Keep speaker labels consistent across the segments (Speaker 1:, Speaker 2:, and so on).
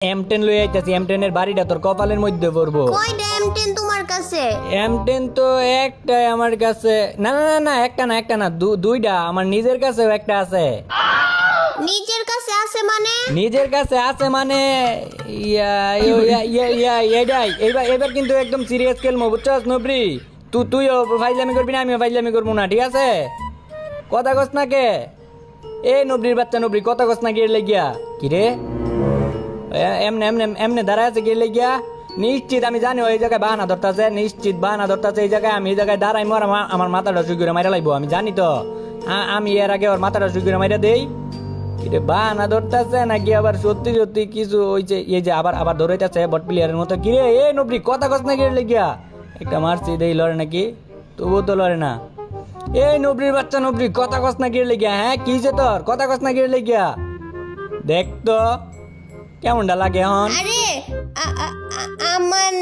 Speaker 1: M10 লই আইতাছি। M10 এর বাড়িটা তোর কপালের মধ্যে পড়বো।
Speaker 2: কয়টা M10 তোমার কাছে?
Speaker 1: M10 তো একটাই আমার কাছে। না না না না, একটা না, দুইটা। আমার নিজের কাছেও একটা আছে।
Speaker 2: নিজের কাছে আছে মানে?
Speaker 1: নিজের কাছে আছে মানে এটাই। এবার কিন্তু একদম সিরিয়াস খেলবো, বুঝছস নবরি? তুইও ফাইজলামি করবি না, আমিও ফাইজলামি করবো না, ঠিক আছে? কথা কস না কে? এ নবরির বাচ্চা নবরি, কথা কস না গিয়ে লেগিয়া কি রে? এমনে এমনে এমনে দাঁড়ায় আছে গিয়ে লেগিয়া। নিশ্চিত আমি জানি ওই জায়গায় বাহানা ধরতেছে, নিশ্চিত বাহানা ধরতেছে এই জায়গায়। আমি এই জায়গায় দাঁড়াই মর, আমার মাথাটা শুই করে মাইরা লাগবো, আমি জানি তো। আমি এর আগে ওর মাথাটা শুই করে মাইরা দেই। কিরে বাহানা ধরতেছে নাকি আবার সত্যি সত্যি কিছু হইছে? এই যে আবার ধরাইতেছে বট প্লেয়ারের মতো। কিরে এ নবরি, কথা কস না গিয়ে লেগিয়া। একটা মারছি দেই, লড়ে নাকি? তবুও তো লড়ে না। এই নবরির বাচ্চা নবরি, কথা কস না গিয়ে লেগিয়া। হ্যাঁ কি হইছে তোর? কথা কস না গিয়ে লেগিয়া। দেখ তো কেমনটা লাগে এখন?
Speaker 2: আরে আমার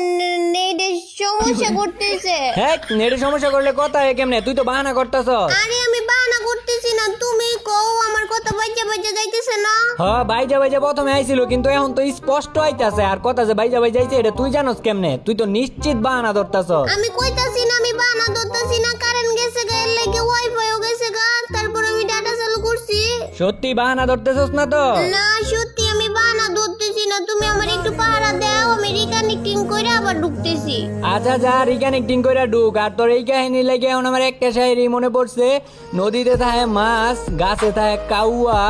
Speaker 2: নেটে সমস্যা করতেছে।
Speaker 1: হ্যাঁ নেটে সমস্যা করলে কথা কেমনে? তুই তো বাহানা করতেছ।
Speaker 2: আরে আমি বাহানা করতেছি না, তুমি কও আমার কথা বাইজা বাইজা যাইতেছে না।
Speaker 1: হ্যাঁ বাইজা বাইজা প্রথমে আইছিল, কিন্তু এখন তো স্পষ্ট আইতাছে। আর কথা যে বাইজা বাইজা আইছে এটা তুই জানোস কেমনে? তুই তো নিশ্চিত বাহানা ধরতেছ।
Speaker 2: আমি কইতাছি না আমি বাহানা ধরতেছি না, কারেন্ট গেছে গা, এর লাগি ওয়াইফাইও গেছে গা, তারপর আমি ডাটা চালু করছি।
Speaker 1: সত্যি বাহানা ধরতেছস না তো?
Speaker 2: না সত্যি আমি বাহানা ধরতেছি না, তুমি আমার একটু পাহারা দাও, আমি রিকানেক্টিং কইরা আবার ঢুকতেছি।
Speaker 1: আচ্ছা যা রিকানেক্টিং কইরা ঢুক। আর তোর এই কাহিনী লাগে এখন আমার একটা শায়রি মনে পড়ছে। নদীতে থাকে মাছ, গাছে থাকে কাউয়া।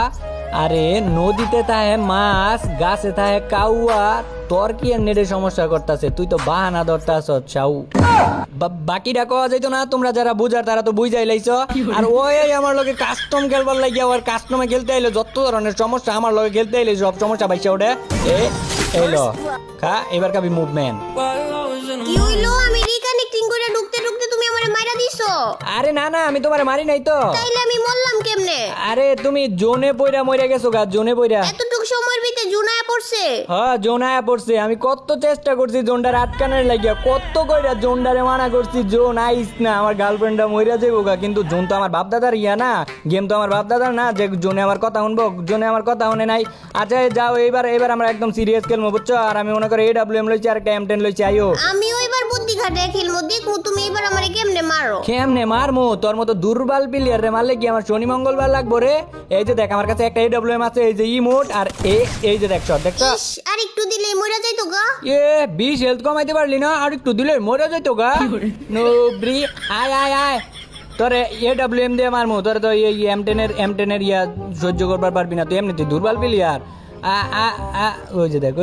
Speaker 1: আরে নদীতে থাকে মাছ, গাছে থাকে কাউয়া। তোর কি আর নেটের সমস্যা করতেছে? তুই তো বাহানা ধরতাছ ছাউ। বাকিটা কওয়া যাইতো না? তোমরা যারা বুঝার তারা তো বুঝাই লাইছ। আর ওই আমার লগে কাস্টম খেলবার লাগিয়া আর কাস্টমে খেলতে আইলো, যত ধরনের সমস্যা আমার লগে খেলতে আইলে সব সমস্যা বাইসা ওঠে। এলো খা, এবার কাবি মুভমেন্ট।
Speaker 2: কি হইলো? আমি রিকানেক্টিং কইরা ঢুকতে ঢুকতে তুমি আমারে মাইরা দিছো।
Speaker 1: আরে না না, আমি তোমারে মারি নাই তো।
Speaker 2: তাইলে আমি মরলাম কেমনে?
Speaker 1: আরে তুমি জোনে পইরা মইরা গেছো গা, জোনে পইরা।
Speaker 2: এতটুক সময়ের ভিতরে জুনায়া পড়ছে।
Speaker 1: হ্যাঁ জোন আয়া পড়ছে। আমি কত চেষ্টা করছি জোনটার আটকানোর লাগিয়া, কত কইরা জোনটারে মানা করছি জোন আইস না, আমার গার্লফ্রেন্ডটা মইরা যাবো গা। কিন্তু জোন তো আমার বাপদাদার ইয়া না, গেম তো আমার বাপদাদার না যে জোনে আমার কথা শুনবো। জোনে আমার কথা শুনে নাই। আচ্ছা যাও, এবার আমরা একদম সিরিয়াস খেলবো, বুঝছো? আর আমি মনে করি AWM লইছি আর একটা M10 লইছি। আইও
Speaker 2: আমি ওইবার বুদ্ধি খাটায় খেলবো, দেখবো তুমি এবার আমারে কেমনে মারো।
Speaker 1: কেমনে মারমু? তোর মতো দুর্বল প্লেয়ার রে মারলে কি আমার শনি মঙ্গলবার লাগবো রে? এই যে দেখ আমার কাছে একটা AWM আছে, এই যে ইমোট, আর এই যে দেখছ দেখছ।
Speaker 2: ইস, আর একটু দিলেই মরে যাইতো গা।
Speaker 1: 20 হেলথ কমাইতে পারলি না? আর একটু দিলে মরে যাইতো গা। নবরি আয় আয় আয়, তোরে AWM দিয়ে মারমু। তোরে তো এই M10 এর ইয়া সহ্য করবার পারবি না, তুই এমনিতে দুর্বল প্লেয়ার। ওই যে দেখ।